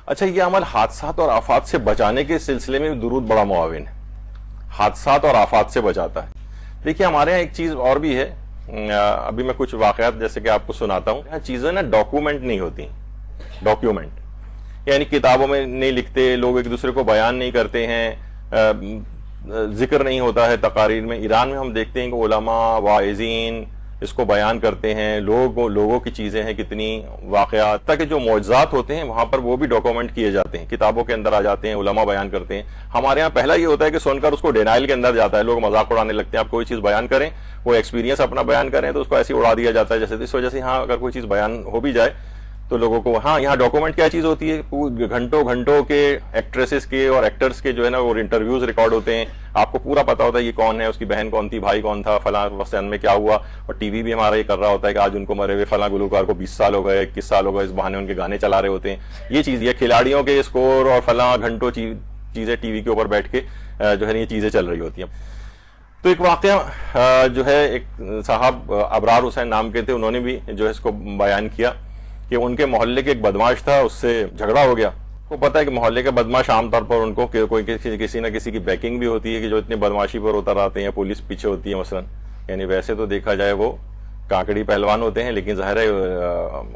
اچھا، یہ عمل حادثات اور آفات سے بچانے کے سلسلے میں بھی درود بڑا معاون ہے، حادثات اور آفات سے بچاتا ہے۔ دیکھیے ہمارے ہاں ایک چیز اور بھی ہے، ابھی میں کچھ واقعات جیسے کہ آپ کو سناتا ہوں۔ چیزیں نا ڈاکومنٹ نہیں ہوتی، ڈاکیومنٹ یعنی کتابوں میں نہیں لکھتے، لوگ ایک دوسرے کو بیان نہیں کرتے ہیں، ذکر نہیں ہوتا ہے تقاریر میں۔ ایران میں ہم دیکھتے ہیں کہ علماء واعظین اس کو بیان کرتے ہیں، لوگوں کی چیزیں ہیں کتنی واقعات، تاکہ جو معجزات ہوتے ہیں وہاں پر وہ بھی ڈاکومنٹ کیے جاتے ہیں، کتابوں کے اندر آ جاتے ہیں، علماء بیان کرتے ہیں۔ ہمارے ہاں پہلا یہ ہوتا ہے کہ سن کر اس کو ڈینائل کے اندر جاتا ہے، لوگ مذاق اڑانے لگتے ہیں۔ آپ کوئی چیز بیان کریں، وہ ایکسپیرینس اپنا بیان کریں تو اس کو ایسے اڑا دیا جاتا ہے جیسے۔ اس وجہ سے ہاں اگر کوئی چیز بیان ہو بھی جائے تو لوگوں کو ہاں یہاں ڈاکومنٹ کیا چیز ہوتی ہے، گھنٹوں کے ایکٹریسز کے اور ایکٹرز کے جو ہے نا وہ انٹرویوز ریکارڈ ہوتے ہیں، آپ کو پورا پتا ہوتا ہے یہ کون ہے، اس کی بہن کون تھی، بھائی کون تھا، فلاں وقت میں کیا ہوا۔ اور ٹی وی بھی ہمارا یہ کر رہا ہوتا ہے کہ آج ان کو مرے ہوئے فلاں گلوکار کو 20 سال ہو گئے، 21 سال ہو گئے، اس بہانے ان کے گانے چلا رہے ہوتے ہیں۔ یہ چیز، یہ کھلاڑیوں کے اسکور اور فلاں گھنٹوں چیزیں ٹی وی کے اوپر بیٹھ کے جو ہے یہ چیزیں چل رہی ہوتی ہیں۔ تو ایک واقعہ جو ہے، ایک صاحب ابرار حسین نام کے تھے، انہوں نے بھی جو ہے اس کو بیان کیا کہ ان کے محلے کے ایک بدماش تھا، اس سے جھگڑا ہو گیا۔ کو پتہ ہے کہ محلے کے بدماش عام طور پر ان کو کوئی کسی نہ کسی کی بیکنگ بھی ہوتی ہے کہ جو اتنی بدماشی پر اتر آتے ہیں، پولیس پیچھے ہوتی ہے مثلا، یعنی ویسے تو دیکھا جائے وہ کانکڑی پہلوان ہوتے ہیں، لیکن ظاہر ہے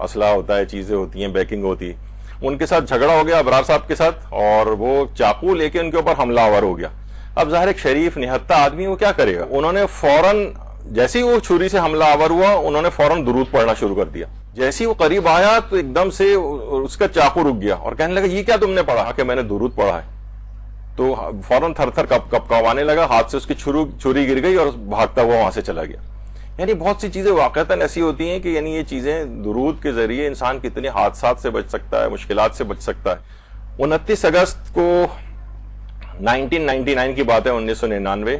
اسلحہ ہوتا ہے، چیزیں ہوتی ہیں، بیکنگ ہوتی ہے۔ ان کے ساتھ جھگڑا ہو گیا ابرار صاحب کے ساتھ، اور وہ چاقو لے کے ان کے اوپر حملہ آور ہو گیا۔ اب ظاہر ایک شریف نہتہ آدمی وہ کیا کرے گا، انہوں نے فوراً جیسے ہی وہ چھری سے حملہ آور ہوا، انہوں نے فوراً درود پڑھنا شروع کر دیا۔ جیسے ہی وہ قریب آیا تو ایک دم سے اس کا چاقو رک گیا اور کہنے لگا یہ کیا تم نے پڑھا؟ کہ میں نے درود پڑھا ہے۔ تو فوراً تھر تھر کپکپانے لگا، ہاتھ سے اس کی چھری گر گئی اور بھاگتا ہوا وہاں سے چلا گیا۔ یعنی بہت سی چیزیں واقعتاً ایسی ہوتی ہیں کہ یعنی یہ چیزیں درود کے ذریعے انسان کتنے حادثات سے بچ سکتا ہے، مشکلات سے بچ سکتا ہے۔ 29 اگست کو 1999 کی بات ہے، 1999،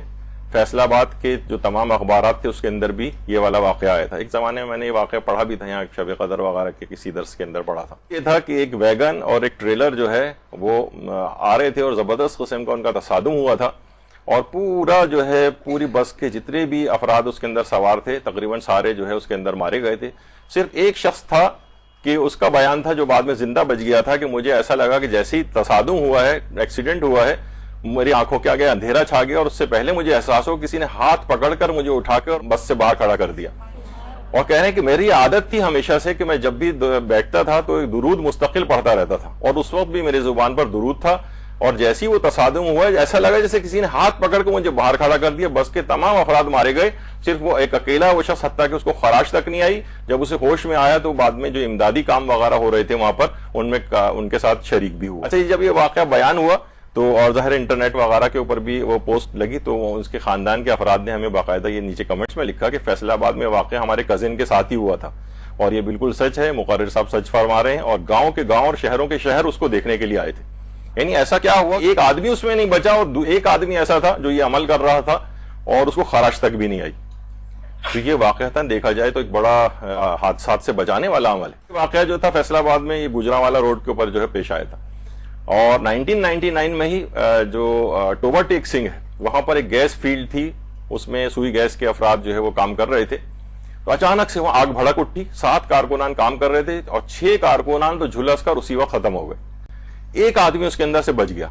فیصل آباد کے جو تمام اخبارات تھے اس کے اندر بھی یہ والا واقعہ آیا تھا۔ ایک زمانے میں نے یہ واقعہ پڑھا بھی تھا، یہاں شب قدر وغیرہ کے کسی درس کے اندر پڑھا تھا۔ یہ تھا کہ ایک ویگن اور ایک ٹریلر جو ہے وہ آ رہے تھے اور زبردست قسم کا ان کا تصادم ہوا تھا، اور پورا جو ہے پوری بس کے جتنے بھی افراد اس کے اندر سوار تھے تقریباً سارے جو ہے اس کے اندر مارے گئے تھے۔ صرف ایک شخص تھا کہ اس کا بیان تھا جو بعد میں زندہ بچ گیا تھا کہ مجھے ایسا لگا کہ جیسے ہی تصادم ہوا ہے، ایکسیڈنٹ ہوا ہے، میری آنکھوں کے آگے اندھیرا چھا گیا اور اس سے پہلے مجھے احساس ہو کسی نے ہاتھ پکڑ کر مجھے اٹھا کر بس سے باہر کھڑا کر دیا۔ اور کہہ رہے ہیں کہ میری عادت تھی ہمیشہ سے کہ میں جب بھی بیٹھتا تھا تو ایک درود مستقل پڑھتا رہتا تھا، اور اس وقت بھی میری زبان پر درود تھا، اور جیسے ہی وہ تصادم ہوا ایسا لگا جیسے کسی نے ہاتھ پکڑ کے مجھے باہر کھڑا کر دیا۔ بس کے تمام افراد مارے گئے، صرف وہ ایک اکیلا وہ شخص، حتیٰ کہ اس کو خراش تک نہیں آئی۔ جب اسے ہوش میں آیا تو بعد میں جو امدادی کام وغیرہ ہو رہے تھے وہاں پر ان کے ساتھ شریک بھی ہوا۔ اچھا، جب یہ واقعہ بیان ہوا تو اور ظاہر انٹرنیٹ وغیرہ کے اوپر بھی وہ پوسٹ لگی، تو اس کے خاندان کے افراد نے ہمیں باقاعدہ یہ نیچے کمنٹس میں لکھا کہ فیصل آباد میں واقعہ ہمارے کزن کے ساتھ ہی ہوا تھا، اور یہ بالکل سچ ہے، مقرر صاحب سچ فرما رہے ہیں، اور گاؤں کے گاؤں اور شہروں کے شہر اس کو دیکھنے کے لیے آئے تھے۔ یعنی ایسا کیا ہوا، ایک آدمی اس میں نہیں بچا، اور ایک آدمی ایسا تھا جو یہ عمل کر رہا تھا اور اس کو خراش تک بھی نہیں آئی۔ تو یہ واقعتاً دیکھا جائے تو ایک بڑا حادثات سے بچانے والا عمل ہے۔ واقعہ جو تھا فیصل آباد میں، یہ گجرانوالا روڈ کے اوپر جو ہے پیش آیا تھا، اور 1999 میں ہی جو ٹوبا ٹیک سنگھ ہے وہاں پر ایک گیس فیلڈ تھی، اس میں سوئی گیس کے افراد جو ہے وہ کام کر رہے تھے، تو اچانک سے وہاں آگ بھڑک اٹھی۔ 7 کارکنان کام کر رہے تھے اور 6 کارکنان تو جھلس کر اسی وقت ختم ہو گئے۔ ایک آدمی اس کے اندر سے بچ گیا۔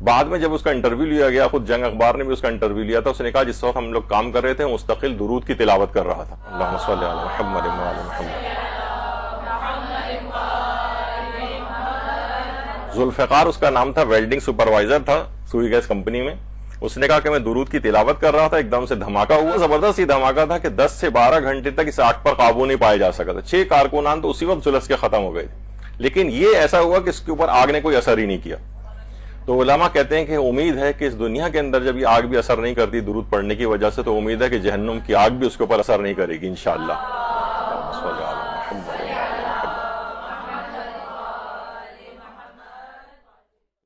بعد میں جب اس کا انٹرویو لیا گیا، خود جنگ اخبار نے بھی اس کا انٹرویو لیا تھا، اس نے کہا جس وقت ہم لوگ کام کر رہے تھے مستقل درود کی تلاوت کر رہا تھا، اللہم صلی علی محمد و علی محمد۔ ذوالفقار اس کا نام تھا، ویلڈنگ سپروائزر تھا سوئی گیس کمپنی میں۔ اس نے کہا کہ میں درود کی تلاوت کر رہا تھا، ایک دم سے دھماکہ ہوا، زبردست ہی دھماکہ تھا کہ 10 سے 12 گھنٹے تک اس آگ پر قابو نہیں پایا جا سکا تھا۔ 6 کارکنان تو اسی وقت جھلس کے ختم ہو گئے تھے، لیکن یہ ایسا ہوا کہ اس کے اوپر آگ نے کوئی اثر ہی نہیں کیا۔ تو علماء کہتے ہیں کہ امید ہے کہ اس دنیا کے اندر جب یہ آگ بھی اثر نہیں کرتی درود پڑھنے کی وجہ سے، تو امید ہے کہ جہنم کی آگ بھی اس کے اوپر اثر نہیں کرے گی انشاءاللہ۔